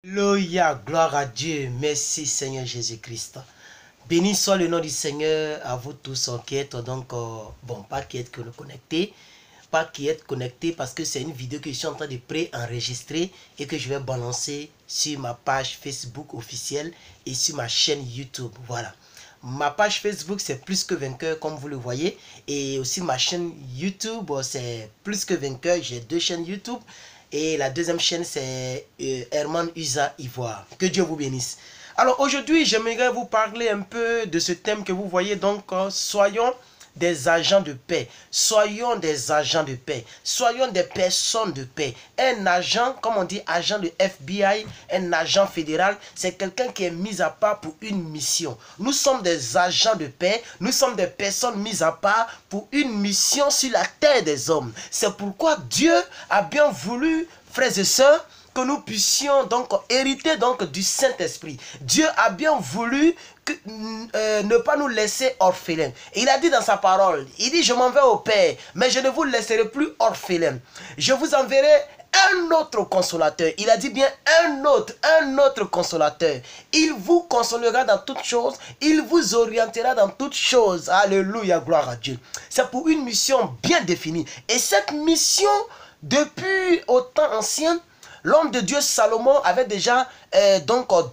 Alléluia, gloire à Dieu, merci Seigneur Jésus-Christ. Béni soit le nom du Seigneur à vous tous qui êtes donc, pas qui êtes connectés, pas qui êtes connectés parce que c'est une vidéo que je suis en train de pré-enregistrer et que je vais balancer sur ma page Facebook officielle et sur ma chaîne YouTube, voilà. Ma page Facebook c'est Plus que Vainqueur comme vous le voyez et aussi ma chaîne YouTube c'est Plus que Vainqueur, j'ai deux chaînes YouTube. Et la deuxième chaîne, c'est Herman Usa Ivoire. Que Dieu vous bénisse. Alors aujourd'hui, j'aimerais vous parler un peu de ce thème que vous voyez. Donc, soyons des agents de paix. Soyons des agents de paix. Soyons des personnes de paix. Un agent, comme on dit, agent de FBI, un agent fédéral, c'est quelqu'un qui est mis à part pour une mission. Nous sommes des agents de paix. Nous sommes des personnes mises à part pour une mission sur la terre des hommes. C'est pourquoi Dieu a bien voulu, frères et sœurs, que nous puissions donc hériter donc du Saint-Esprit. Dieu a bien voulu ne pas nous laisser orphelins. Et il a dit dans sa parole, il dit, je m'en vais au Père, mais je ne vous laisserai plus orphelins. Je vous enverrai un autre consolateur. Il a dit bien un autre consolateur. Il vous consolera dans toutes choses. Il vous orientera dans toutes choses. Alléluia, gloire à Dieu. C'est pour une mission bien définie. Et cette mission, depuis au temps ancien, l'homme de Dieu Salomon avait déjà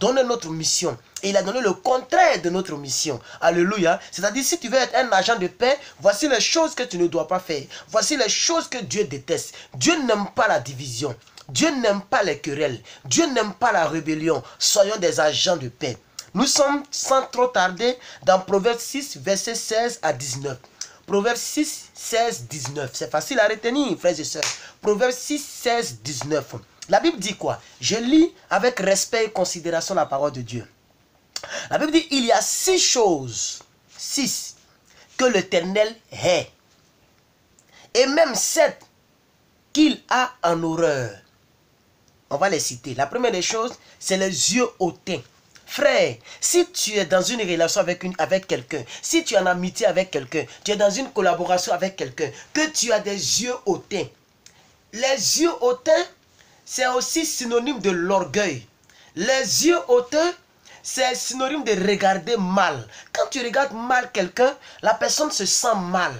donné notre mission. Et il a donné le contraire de notre mission. Alléluia. C'est-à-dire, si tu veux être un agent de paix, voici les choses que tu ne dois pas faire. Voici les choses que Dieu déteste. Dieu n'aime pas la division. Dieu n'aime pas les querelles. Dieu n'aime pas la rébellion. Soyons des agents de paix. Nous sommes, sans trop tarder, dans Proverbe 6, versets 16 à 19. Proverbe 6, 16, 19. C'est facile à retenir, frères et sœurs. Proverbe 6, 16, 19. La Bible dit quoi? Je lis avec respect et considération la parole de Dieu. La Bible dit, il y a 6 choses, 6, que l'Éternel hait. Et même 7 qu'il a en horreur. On va les citer. La première des choses, c'est les yeux hautains. Frère, si tu es dans une relation avec quelqu'un, si tu es en amitié avec quelqu'un, tu es dans une collaboration avec quelqu'un, que tu as des yeux hautains. Les yeux hautains, c'est aussi synonyme de l'orgueil. Les yeux hautains, c'est synonyme de regarder mal. Quand tu regardes mal quelqu'un, la personne se sent mal.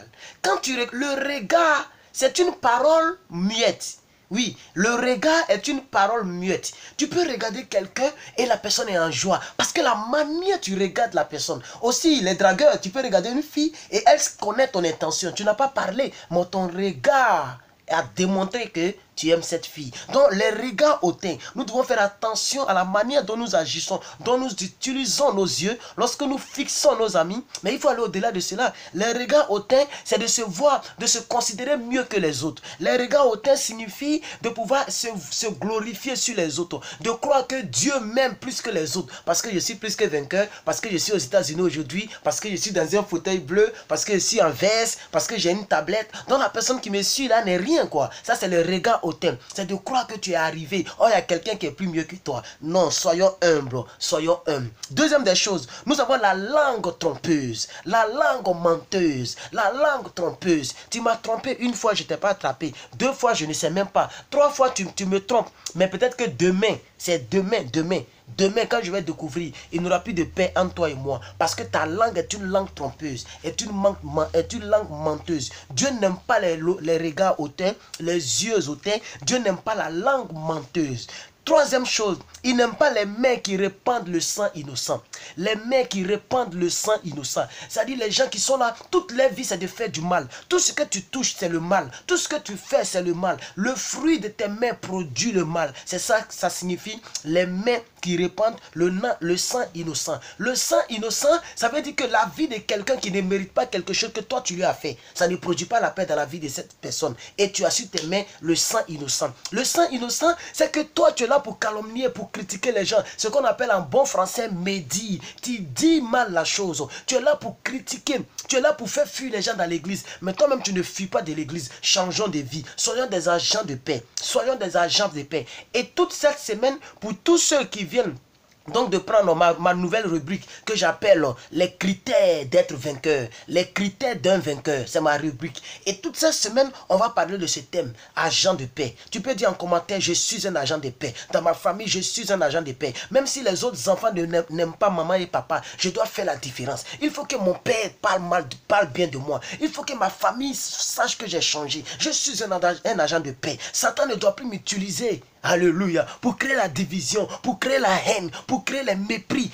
Le regard, c'est une parole muette. Oui, le regard est une parole muette. Tu peux regarder quelqu'un et la personne est en joie. Parce que la manière tu regardes la personne. Aussi, les dragueurs, tu peux regarder une fille et elle connaît ton intention. Tu n'as pas parlé, mais ton regard a démontré que tu aimes cette fille. Donc les regards hautains, nous devons faire attention à la manière dont nous agissons, dont nous utilisons nos yeux lorsque nous fixons nos amis. Mais il faut aller au-delà de cela. Les regards hautains, c'est de se voir, de se considérer mieux que les autres. Les regards hautains signifient de pouvoir se glorifier sur les autres, de croire que Dieu m'aime plus que les autres, parce que je suis plus que vainqueur, parce que je suis aux États-Unis aujourd'hui, parce que je suis dans un fauteuil bleu, parce que je suis en veste, parce que j'ai une tablette. Donc la personne qui me suit là n'est rien quoi. Ça c'est le regard hautains, c'est de croire que tu es arrivé. Oh, il y a quelqu'un qui est plus mieux que toi. Non, soyons humbles, soyons humbles. Deuxième des choses, nous avons la langue trompeuse, la langue menteuse, la langue trompeuse. Tu m'as trompé une fois, je ne t'ai pas attrapé. 2 fois, je ne sais même pas. 3 fois, tu me trompes. Mais peut-être que demain, c'est demain, quand je vais découvrir, il n'y aura plus de paix entre toi et moi. Parce que ta langue est une langue trompeuse, est une langue menteuse. Dieu n'aime pas les regards hautains, les yeux hautains. Dieu n'aime pas la langue menteuse. Troisième chose, il n'aime pas les mains qui répandent le sang innocent. Les mains qui répandent le sang innocent. C'est-à-dire les gens qui sont là, toute leur vie c'est de faire du mal. Tout ce que tu touches c'est le mal. Tout ce que tu fais c'est le mal. Le fruit de tes mains produit le mal. C'est ça que ça signifie, les mains qui répandent le sang innocent. Le sang innocent, ça veut dire que la vie de quelqu'un qui ne mérite pas quelque chose que toi tu lui as fait, ça ne produit pas la paix dans la vie de cette personne. Et tu as sur tes mains le sang innocent. Le sang innocent, c'est que toi tu es là pour calomnier, pour critiquer les gens. Ce qu'on appelle en bon français médire. Tu dis mal la chose. Tu es là pour critiquer. Tu es là pour faire fuir les gens dans l'église. Mais toi-même tu ne fuis pas de l'église. Changeons de vie. Soyons des agents de paix. Soyons des agents de paix. Et toute cette semaine, pour tous ceux qui viennent donc de prendre ma nouvelle rubrique que j'appelle les critères d'être vainqueur, les critères d'un vainqueur, c'est ma rubrique. Et toute cette semaine, on va parler de ce thème, agent de paix. Tu peux dire en commentaire, je suis un agent de paix. Dans ma famille, je suis un agent de paix. Même si les autres enfants n'aiment pas maman et papa, je dois faire la différence. Il faut que mon père parle bien de moi. Il faut que ma famille sache que j'ai changé. Je suis un agent de paix. Satan ne doit plus m'utiliser. Alléluia. Pour créer la division, pour créer la haine, pour créer les mépris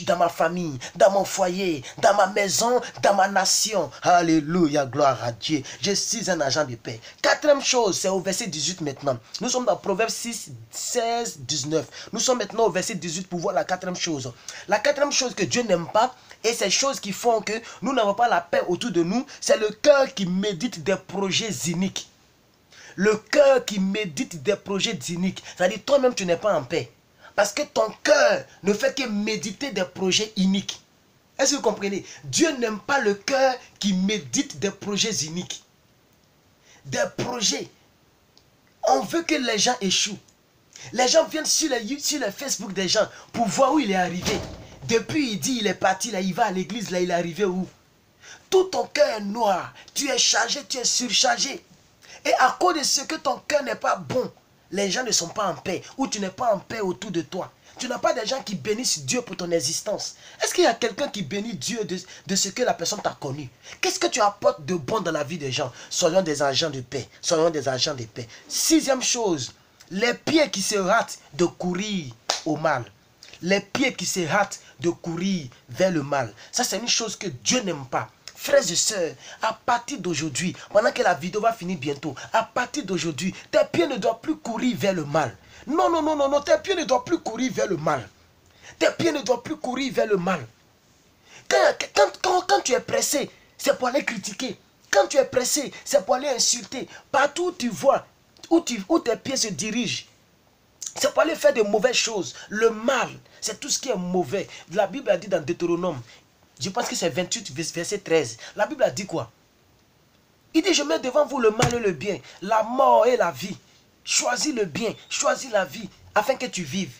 dans ma famille, dans mon foyer, dans ma maison, dans ma nation. Alléluia. Gloire à Dieu. Je suis un agent de paix. Quatrième chose, c'est au verset 18 maintenant. Nous sommes dans Proverbes 6, 16, 19. Nous sommes maintenant au verset 18 pour voir la quatrième chose. La quatrième chose que Dieu n'aime pas, et ces choses qui font que nous n'avons pas la paix autour de nous, c'est le cœur qui médite des projets iniques. Le cœur qui médite des projets iniques. C'est-à-dire, toi-même, tu n'es pas en paix. Parce que ton cœur ne fait que méditer des projets iniques. Est-ce que vous comprenez? Dieu n'aime pas le cœur qui médite des projets iniques. Des projets. On veut que les gens échouent. Les gens viennent sur le Facebook des gens pour voir où il est arrivé. Depuis, il dit, il est parti, là, il va à l'église, là, il est arrivé où? Tout ton cœur est noir. Tu es chargé, tu es surchargé. Et à cause de ce que ton cœur n'est pas bon, les gens ne sont pas en paix. Ou tu n'es pas en paix autour de toi. Tu n'as pas des gens qui bénissent Dieu pour ton existence. Est-ce qu'il y a quelqu'un qui bénit Dieu de ce que la personne t'a connu? Qu'est-ce que tu apportes de bon dans la vie des gens? Soyons des agents de paix. Soyons des agents de paix. Sixième chose, les pieds qui se hâtent de courir au mal. Les pieds qui se hâtent de courir vers le mal. Ça, c'est une chose que Dieu n'aime pas. Frères et sœurs, à partir d'aujourd'hui, pendant que la vidéo va finir bientôt, à partir d'aujourd'hui, tes pieds ne doivent plus courir vers le mal. Non, non, non, non, non, tes pieds ne doivent plus courir vers le mal. Tes pieds ne doivent plus courir vers le mal. Quand tu es pressé, c'est pour aller critiquer. Quand tu es pressé, c'est pour aller insulter. Partout où tu vois, où tes pieds se dirigent, c'est pour aller faire de mauvaises choses. Le mal, c'est tout ce qui est mauvais. La Bible a dit dans Deutéronome, je pense que c'est 28, verset 13. La Bible a dit quoi? Il dit, je mets devant vous le mal et le bien, la mort et la vie. Choisis le bien, choisis la vie, afin que tu vives.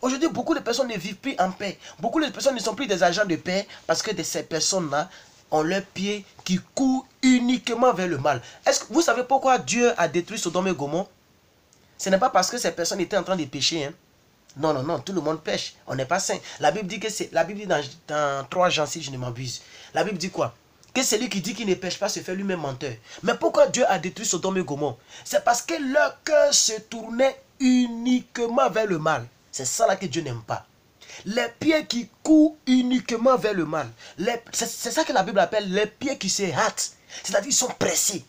Aujourd'hui, beaucoup de personnes ne vivent plus en paix. Beaucoup de personnes ne sont plus des agents de paix parce que ces personnes-là ont leurs pieds qui courent uniquement vers le mal. Est-ce que vous savez pourquoi Dieu a détruit Sodome et Gomorrhe? Ce n'est pas parce que ces personnes étaient en train de pécher, hein. Non, non, non, tout le monde pêche. On n'est pas saint. La Bible dit que c'est. La Bible dit dans 3 Jean, si je ne m'abuse. La Bible dit quoi? Que celui qui dit qu'il ne pêche pas se fait lui-même menteur. Mais pourquoi Dieu a détruit Sodome et Gomorrhe? C'est parce que leur cœur se tournait uniquement vers le mal. C'est ça là que Dieu n'aime pas. Les pieds qui courent uniquement vers le mal. C'est ça que la Bible appelle les pieds qui se hâtent. C'est-à-dire ils sont pressés.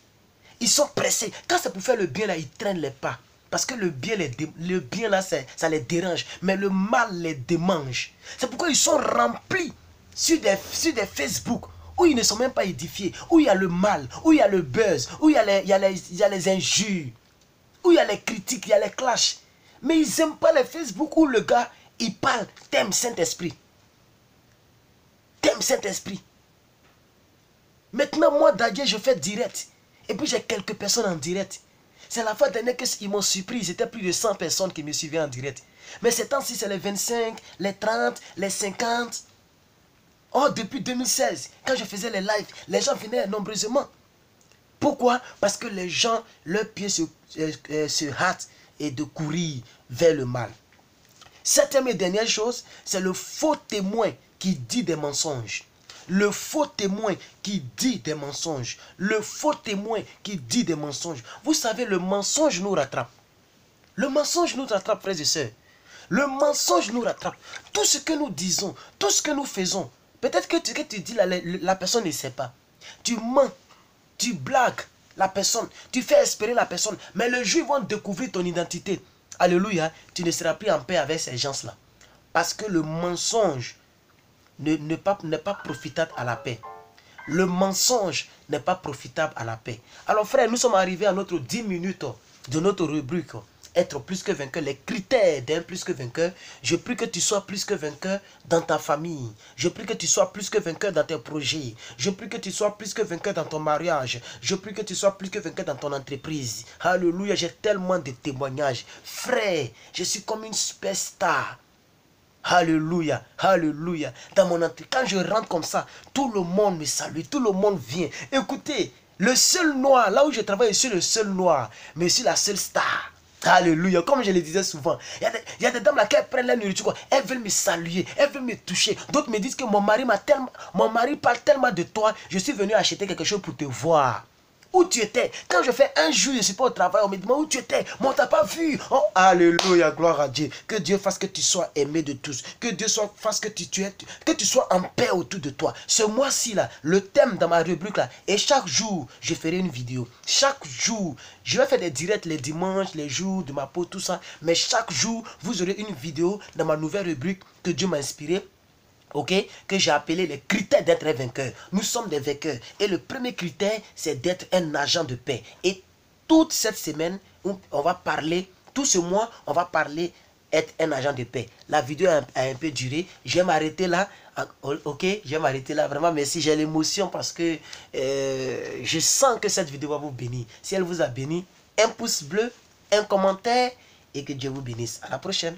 Ils sont pressés. Quand c'est pour faire le bien là, ils traînent les pas. Parce que le bien là, ça les dérange. Mais le mal les démange. C'est pourquoi ils sont remplis sur des Facebook où ils ne sont même pas édifiés. Où il y a le mal, où il y a le buzz, où il y a les injures, où il y a les critiques, il y a les clashs. Mais ils n'aiment pas les Facebook où le gars, il parle, t'aimes Saint-Esprit. T'aimes Saint-Esprit. Maintenant, moi, Dadier, je fais direct. Et puis j'ai quelques personnes en direct. C'est la fois dernière qu'ils m'ont surpris. C'était plus de 100 personnes qui me suivaient en direct. Mais ces temps-ci, c'est les 25, les 30, les 50. Oh, depuis 2016, quand je faisais les lives, les gens venaient nombreusement. Pourquoi? Parce que les gens, leurs pieds se hâtent et de courir vers le mal. Septième et dernière chose, c'est le faux témoin qui dit des mensonges. Le faux témoin qui dit des mensonges. Le faux témoin qui dit des mensonges. Vous savez, le mensonge nous rattrape. Le mensonge nous rattrape, frères et sœurs. Le mensonge nous rattrape. Tout ce que nous disons, tout ce que nous faisons, peut-être que tu dis, la personne ne sait pas. Tu mens, tu blagues la personne, tu fais espérer la personne. Mais le jour où ils vont découvrir ton identité, alléluia, tu ne seras plus en paix avec ces gens-là. Parce que le mensonge n'est pas profitable à la paix. Le mensonge n'est pas profitable à la paix. Alors frère, nous sommes arrivés à notre 10 minutes de notre rubrique. Être plus que vainqueur, les critères d'un plus que vainqueur. Je prie que tu sois plus que vainqueur dans ta famille. Je prie que tu sois plus que vainqueur dans tes projets. Je prie que tu sois plus que vainqueur dans ton mariage. Je prie que tu sois plus que vainqueur dans ton entreprise. Alléluia, j'ai tellement de témoignages. Frère, je suis comme une superstar. Alléluia, alléluia. Dans mon entrée, quand je rentre comme ça, tout le monde me salue, tout le monde vient. Écoutez, le seul noir, là où je travaille, je suis le seul noir, mais je suis la seule star. Alléluia, comme je le disais souvent, il y a des dames là qui prennent la nourriture, quoi. Elles veulent me saluer, elles veulent me toucher. D'autres me disent que mon mari parle tellement de toi, je suis venu acheter quelque chose pour te voir. Où tu étais? Quand je fais un jour, je ne suis pas au travail, on me demande où tu étais. Mais on ne t'a pas vu. Oh, alléluia, gloire à Dieu. Que Dieu fasse que tu sois aimé de tous. Que Dieu fasse que tu sois en paix autour de toi. Ce mois-ci, là, le thème dans ma rubrique, là, et chaque jour, je ferai une vidéo. Chaque jour, je vais faire des directs les dimanches, les jours de ma peau, tout ça. Mais chaque jour, vous aurez une vidéo dans ma nouvelle rubrique que Dieu m'a inspirée. Ok, que j'ai appelé les critères d'être un vainqueur. Nous sommes des vainqueurs. Et le premier critère, c'est d'être un agent de paix. Et toute cette semaine, on va parler, tout ce mois, on va parler être un agent de paix. La vidéo a un peu duré. Je vais m'arrêter là. Ok, je vais m'arrêter là. Vraiment, merci. J'ai l'émotion parce que je sens que cette vidéo va vous bénir. Si elle vous a béni, un pouce bleu, un commentaire et que Dieu vous bénisse. À la prochaine.